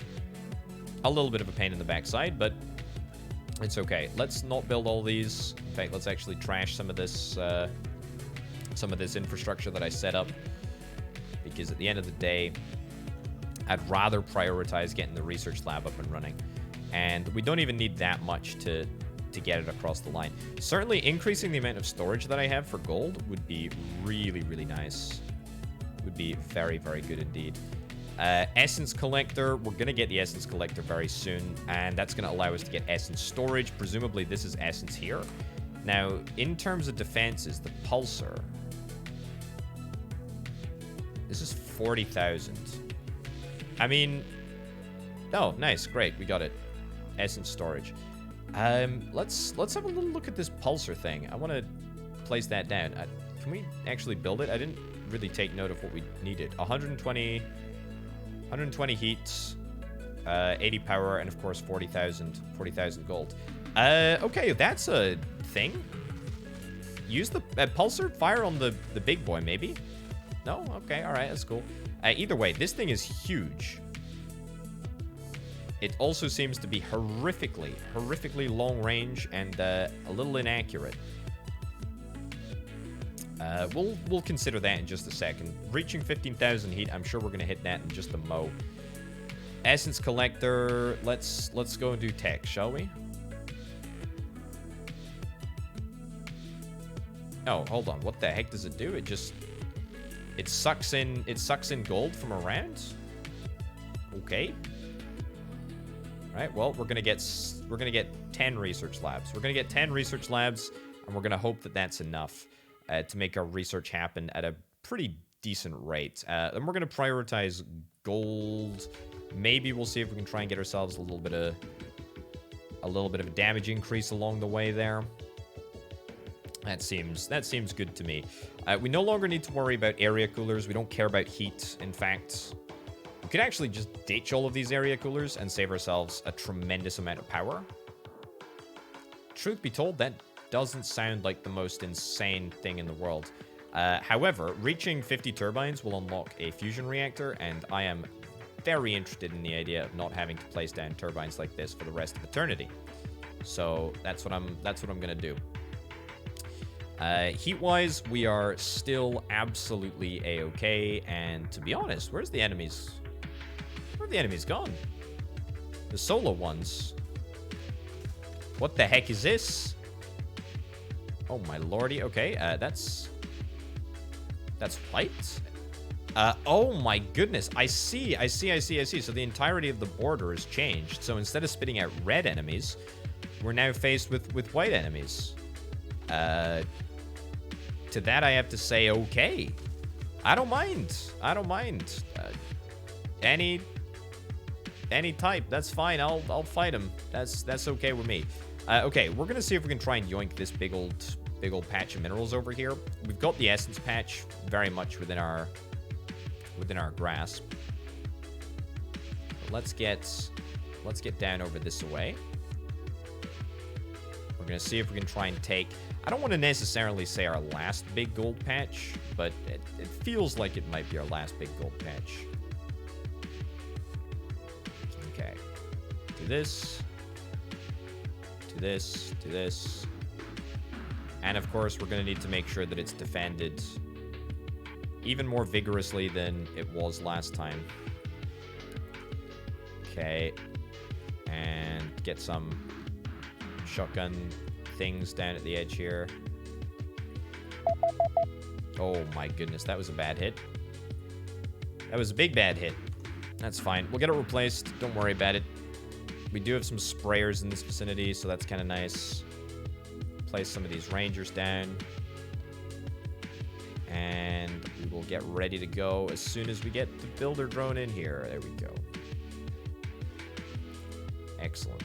a little bit of a pain in the backside, but it's okay. Let's not build all these. In fact, let's actually trash some of this infrastructure that I set up. Because at the end of the day, I'd rather prioritize getting the research lab up and running. And we don't even need that much to get it across the line. Certainly increasing the amount of storage that I have for gold would be really, really nice. Would be very, very good indeed. Essence collector. We're going to get the essence collector very soon. And that's going to allow us to get essence storage. Presumably this is essence here. Now, in terms of defenses, the pulsar. This is 40,000. I mean, oh, nice, great, we got it. Essence storage. Let's have a little look at this pulsar thing. I want to place that down. Can we actually build it? I didn't really take note of what we needed. 120 heat, 80 power, and of course 40,000 gold. Okay, that's a thing. Use the pulsar fire on the big boy, maybe. No? Okay, alright, that's cool. Either way, this thing is huge. It also seems to be horrifically long range and a little inaccurate. We'll consider that in just a second. Reaching 15,000 heat, I'm sure we're going to hit that in just a mo. Essence collector, let's go and do tech, shall we? Oh, hold on. What the heck does it do? It sucks in gold from around. Okay. All right. Well, we're gonna get 10 research labs. We're gonna get 10 research labs, and we're gonna hope that that's enough to make our research happen at a pretty decent rate. And we're gonna prioritize gold. Maybe we'll see if we can try and get ourselves a little bit of a damage increase along the way there. That seems good to me. We no longer need to worry about area coolers. We don't care about heat. In fact, we could actually just ditch all of these area coolers and save ourselves a tremendous amount of power. Truth be told, that doesn't sound like the most insane thing in the world. However, reaching 50 turbines will unlock a fusion reactor, and I am very interested in the idea of not having to place down turbines like this for the rest of eternity. So that's what I'm gonna do. Heat-wise, we are still absolutely a-okay, and to be honest, where's the enemies? Where have the enemies gone? The solo ones. What the heck is this? Oh my lordy, okay, that's white? Oh my goodness, I see. So the entirety of the border has changed. So instead of spitting out red enemies, we're now faced with white enemies. To that I have to say, okay. I don't mind. Any type, that's fine. I'll fight him. That's okay with me. Okay, we're gonna see if we can try and yoink this big old patch of minerals over here. We've got the essence patch very much within our grasp. But let's get down over this way. We're gonna see if we can try and take. I don't want to necessarily say our last big gold patch, but it feels like it might be our last big gold patch. Okay. Do this. Do this. Do this. And of course, we're going to need to make sure that it's defended even more vigorously than it was last time. Okay. And get some shotgun things down at the edge here. Oh my goodness, that was a bad hit. That was a big bad hit. That's fine. We'll get it replaced. Don't worry about it. We do have some sprayers in this vicinity, so that's kind of nice. Place some of these rangers down. And we will get ready to go as soon as we get the builder drone in here. There we go. Excellent.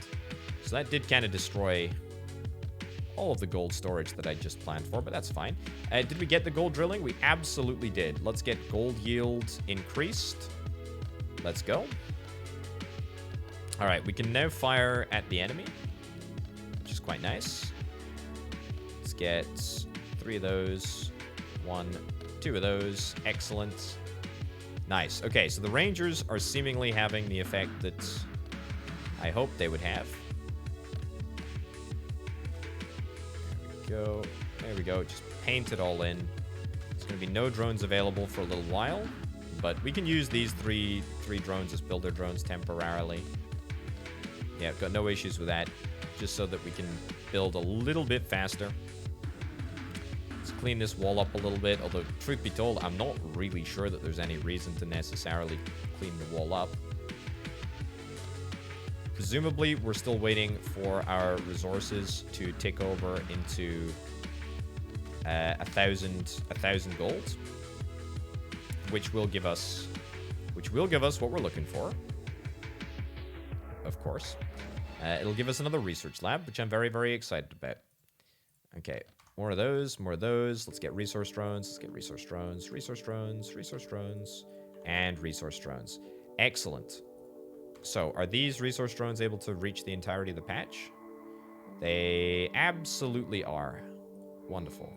So that did kind of destroy all of the gold storage that I just planned for, but that's fine. Did we get the gold drilling? We absolutely did. Let's get gold yield increased. Let's go. All right, we can now fire at the enemy, which is quite nice. Let's get 3 of those. 1, 2 of those. Excellent. Nice. Okay, so the Rangers are seemingly having the effect that I hoped they would have. Go. There we go. Just paint it all in. There's going to be no drones available for a little while, but we can use these three drones as builder drones temporarily. Yeah, I've got no issues with that. Just so that we can build a little bit faster. Let's clean this wall up a little bit. Although, truth be told, I'm not really sure that there's any reason to necessarily clean the wall up. Presumably, we're still waiting for our resources to tick over into 1,000 gold, which will give us what we're looking for. Of course, it'll give us another research lab, which I'm very, very excited about. Okay, more of those, more of those. Let's get resource drones. Let's get resource drones, resource drones, resource drones, and resource drones. Excellent. So, are these resource drones able to reach the entirety of the patch? They absolutely are. Wonderful.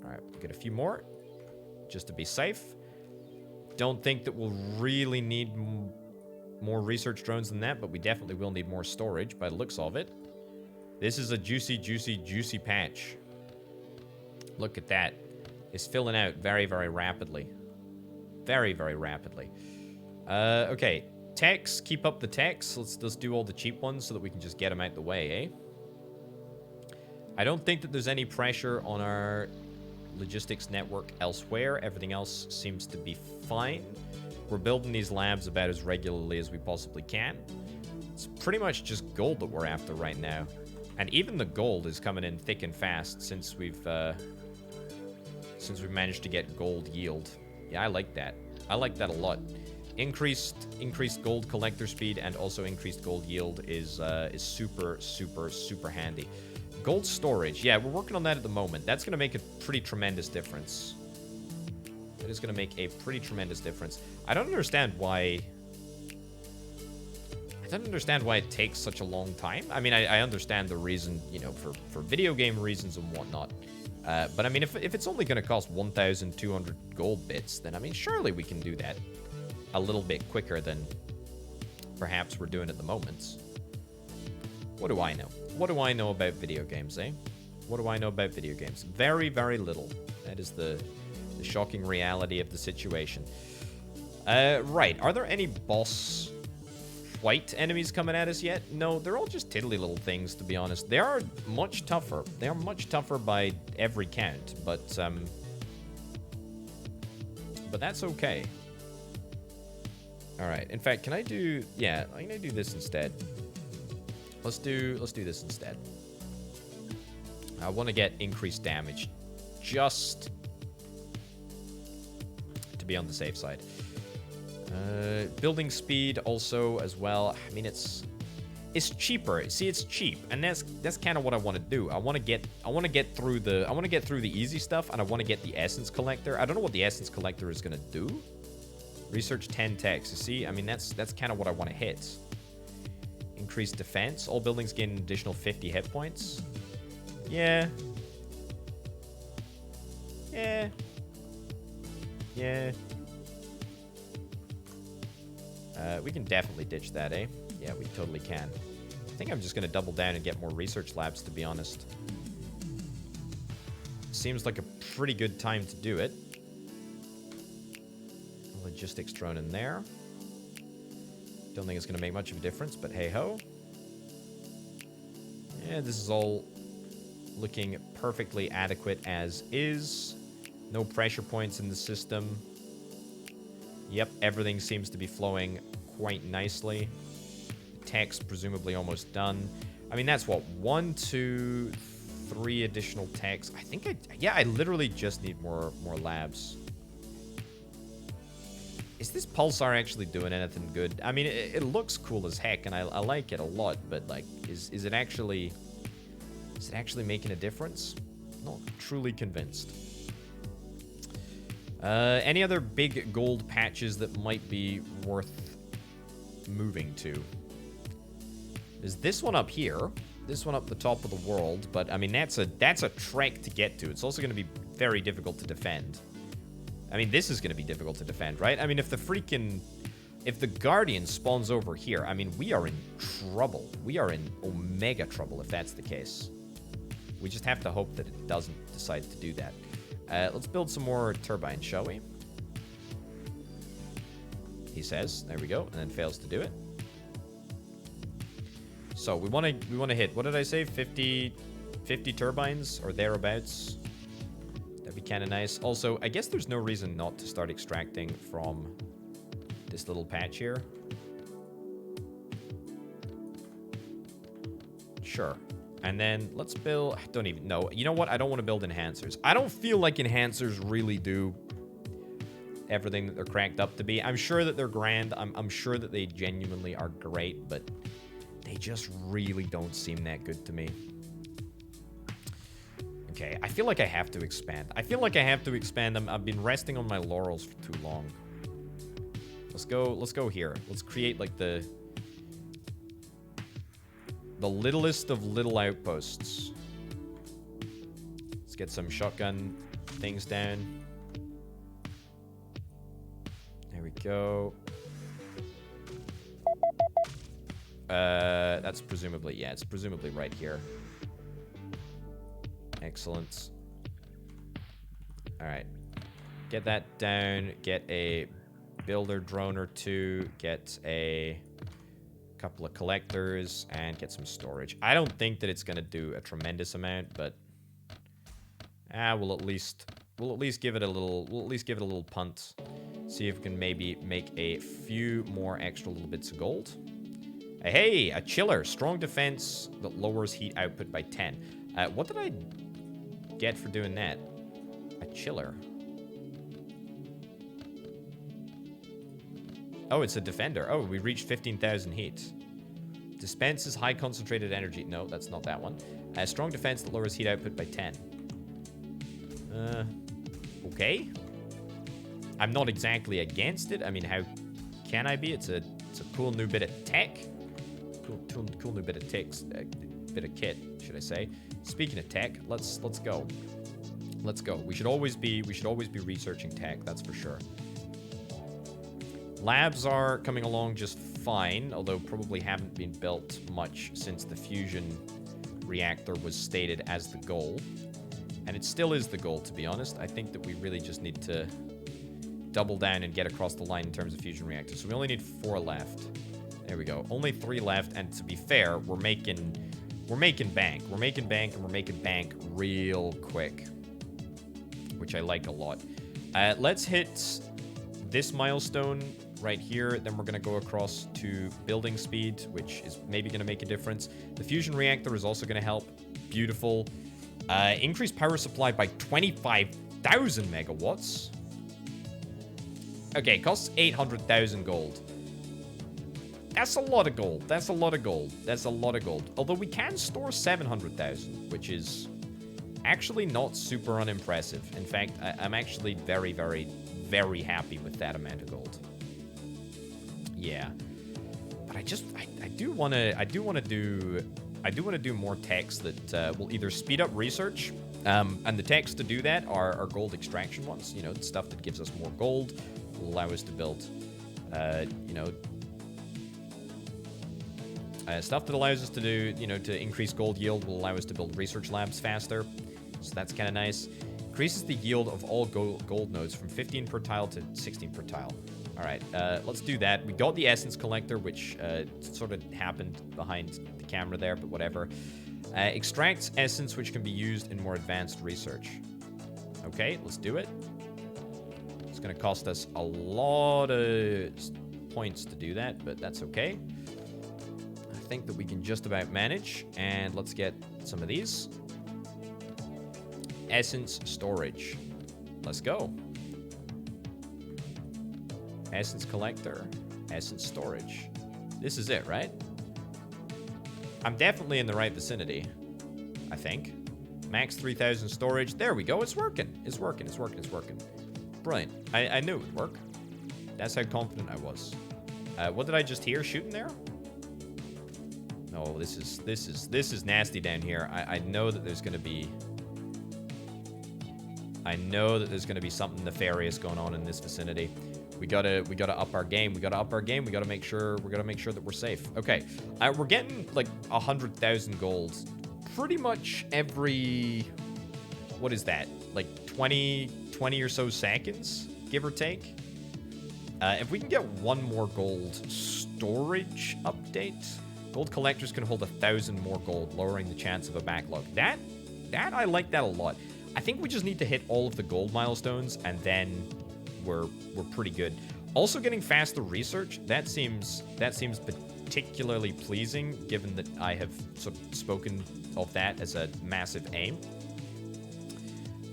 Alright, we'll get a few more, just to be safe. Don't think that we'll really need more research drones than that, but we definitely will need more storage by the looks of it. This is a juicy, juicy, juicy patch. Look at that. It's filling out very, very rapidly. Very, very rapidly. Okay, techs, keep up the techs. Let's do all the cheap ones so that we can just get them out the way, eh? I don't think that there's any pressure on our logistics network elsewhere. Everything else seems to be fine. We're building these labs about as regularly as we possibly can. It's pretty much just gold that we're after right now. And even the gold is coming in thick and fast since we've managed to get gold yield. Yeah, I like that. I like that a lot. Increased gold collector speed and also increased gold yield is super, super, super handy. Gold storage. Yeah, we're working on that at the moment. That's going to make a pretty tremendous difference. It is going to make a pretty tremendous difference. I don't understand why it takes such a long time. I mean, I understand the reason, you know, for video game reasons and whatnot. But I mean, if it's only going to cost 1,200 gold bits, then I mean, surely we can do that a little bit quicker than perhaps we're doing at the moment. What do I know? What do I know about video games, eh? What do I know about video games? Very, very little. That is the shocking reality of the situation. Right. Are there any boss white enemies coming at us yet? No, they're all just tiddly little things, to be honest. They are much tougher. They are much tougher by every count, but that's okay. All right. In fact, can I do... Yeah, I'm going to do this instead. Let's do this instead. I want to get increased damage just to be on the safe side. Building speed also as well. I mean, it's cheaper. See, it's cheap, and that's kind of what I want to do. I want to get through the easy stuff, and I want to get the essence collector. I don't know what the essence collector is going to do. Research 10 techs. You see, I mean, that's kind of what I want to hit. Increased defense. All buildings gain an additional 50 hit points. Yeah. Yeah. Yeah. We can definitely ditch that, eh? Yeah, we totally can. I think I'm just going to double down and get more research labs, to be honest. Seems like a pretty good time to do it. logistics drone in there. Don't think it's going to make much of a difference, but hey-ho. Yeah, this is all looking perfectly adequate as is. No pressure points in the system. Yep, everything seems to be flowing quite nicely. Tech's presumably almost done. I mean, that's what, 1, 2, 3 additional techs. I think I literally just need more labs. Is this pulsar actually doing anything good? I mean, it looks cool as heck, and I like it a lot, but like, is it actually making a difference? Not truly convinced. Any other big gold patches that might be worth moving to? There's this one up here. This one up the top of the world, but I mean, that's a trek to get to. It's also going to be very difficult to defend. I mean, this is going to be difficult to defend, right? I mean, if the Guardian spawns over here, I mean, we are in trouble. We are in omega trouble if that's the case. We just have to hope that it doesn't decide to do that. Let's build some more turbines, shall we? He says. There we go. And then fails to do it. So we want to hit, what did I say? 50 turbines or thereabouts. That'd be kind of nice. Also, I guess there's no reason not to start extracting from this little patch here. Sure. And then let's build, I don't even know. You know what? I don't want to build enhancers. I don't feel like enhancers really do everything that they're cracked up to be. I'm sure that they're grand. I'm sure that they genuinely are great, but they just really don't seem that good to me. Okay, I feel like I have to expand. I've been resting on my laurels for too long. Let's go here. Let's create like the littlest of little outposts. Let's get some shotgun things down. There we go. That's presumably, yeah, it's presumably right here. Excellent. All right. Get that down. Get a builder drone or two. Get a couple of collectors and get some storage. I don't think that it's going to do a tremendous amount, but we'll at least give it a little punt. See if we can maybe make a few more extra little bits of gold. Hey, a chiller. Strong defense that lowers heat output by 10. What did I get for doing that? A chiller. Oh, it's a defender. Oh, we reached 15,000 heat. Dispenses high concentrated energy. No, that's not that one. Strong defense that lowers heat output by 10. Okay. I'm not exactly against it. I mean, how can I be? It's a cool new bit of tech. Cool new bit of bit of kit, should I say? Speaking of tech, let's go. Let's go. We should always be researching tech. That's for sure. Labs are coming along just fine, although probably haven't been built much since the fusion reactor was stated as the goal. And it still is the goal, to be honest. I think that we really just need to double down and get across the line in terms of fusion reactors. So we only need 4 left. There we go. Only 3 left, and to be fair, we're making bank. We're making bank, and we're making bank real quick, which I like a lot. Let's hit this milestone right here. Then we're going to go across to building speed, which is maybe going to make a difference. The fusion reactor is also going to help. Beautiful. Increase power supply by 25,000 megawatts. Okay, costs 800,000 gold. That's a lot of gold. That's a lot of gold. That's a lot of gold. Although we can store 700,000, which is actually not super unimpressive. In fact, I'm actually very, very, very happy with that amount of gold. Yeah. But I do want to do more techs that will either speed up research, and the techs to do that are gold extraction ones. You know, the stuff that gives us more gold will allow us to build, stuff that allows us to do, to increase gold yield will allow us to build research labs faster. So that's kind of nice. Increases the yield of all gold nodes from 15 per tile to 16 per tile. All right, let's do that. We got the essence collector, which sort of happened behind the camera there, but whatever. Extracts essence, which can be used in more advanced research. Okay, let's do it. It's going to cost us a lot of points to do that, but that's okay. I think that we can just about manage. And let's get some of these. Essence storage. Let's go. Essence collector. Essence storage. This is it, right? I'm definitely in the right vicinity, I think. Max 3,000 storage. There we go. It's working. It's working. It's working. It's working. Brilliant. I knew it would work. That's how confident I was. What did I just hear shooting there? Oh, this is nasty down here. I know that there's gonna be. I know that there's gonna be something nefarious going on in this vicinity. We gotta up our game. We gotta up our game. We gotta make sure that we're safe. Okay, we're getting like 100,000 gold, pretty much every. What is that? Like 20 or so seconds, give or take. If we can get one more gold storage update, gold collectors can hold 1,000 more gold, lowering the chance of a backlog. That I like that a lot. I think we just need to hit all of the gold milestones, and then we're pretty good. Also, getting faster research, that seems particularly pleasing, given that I have sort of spoken of that as a massive aim.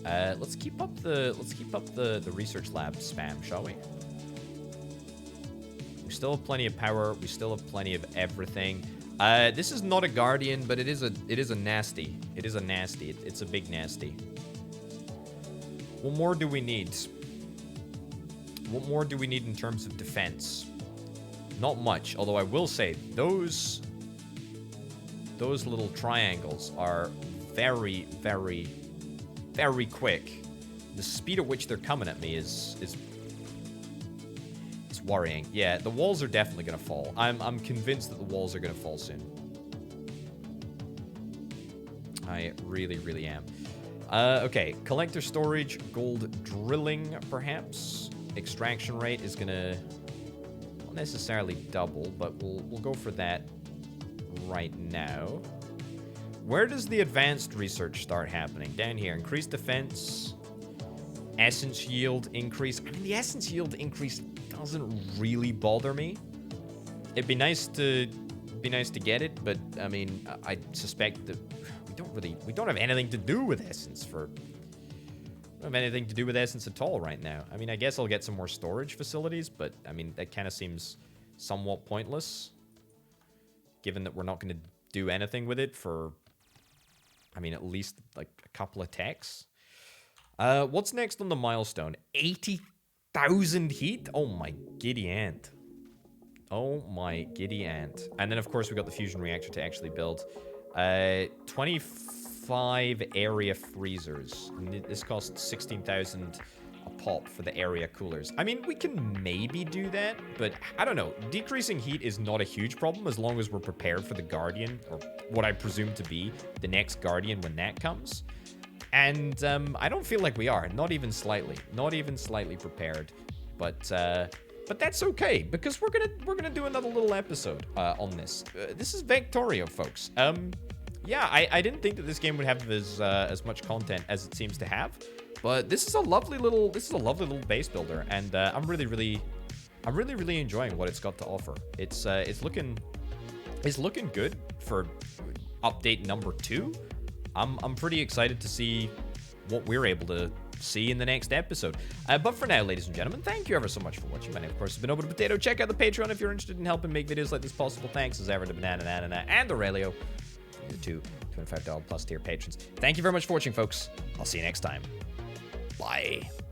Let's keep up the research lab spam, shall we? We still have plenty of power. We still have plenty of everything. This is not a guardian, but it is a nasty. It is a nasty. It's a big nasty. What more do we need? What more do we need in terms of defense? Not much, although I will say those little triangles are very, very, very quick. The speed at which they're coming at me is it's worrying. Yeah, the walls are definitely gonna fall. I'm convinced that the walls are gonna fall soon. I really, really am. Okay, collector storage, gold drilling, perhaps. Extraction rate is gonna not necessarily double, but we'll go for that right now. Where does the advanced research start happening? Down here. Increased defense, essence yield increase. I mean, the essence yield increase doesn't really bother me. It'd be nice to get it, but I mean, I suspect that we don't have anything to do with essence for. We don't have anything to do with essence at all right now. I mean, I guess I'll get some more storage facilities, but I mean, that kind of seems somewhat pointless, given that we're not going to do anything with it for, I mean, at least like a couple of techs. What's next on the milestone? 80,000 heat? Oh my giddy aunt. Oh my giddy aunt. And then, of course, we got the fusion reactor to actually build. 25 area freezers. And this costs 16,000 a pop for the area coolers. I mean, we can maybe do that, but I don't know. Decreasing heat is not a huge problem as long as we're prepared for the Guardian, or what I presume to be the next Guardian when that comes. And I don't feel like we are. Not even slightly. Not even slightly prepared. But that's okay, because we're gonna do another little episode on this. This is Vectorio, folks. Yeah, I didn't think that this game would have as much content as it seems to have, but this is a lovely little base builder, and I'm really enjoying what it's got to offer. It's looking good for update number 2. I'm pretty excited to see what we're able to see in the next episode. But for now, ladies and gentlemen, thank you ever so much for watching. My name, of course, has been Over the Potato. Check out the Patreon if you're interested in helping make videos like this possible. Thanks as ever to Banana and Aurelio, the two $25+ tier patrons. Thank you very much for watching, folks. I'll see you next time. Bye.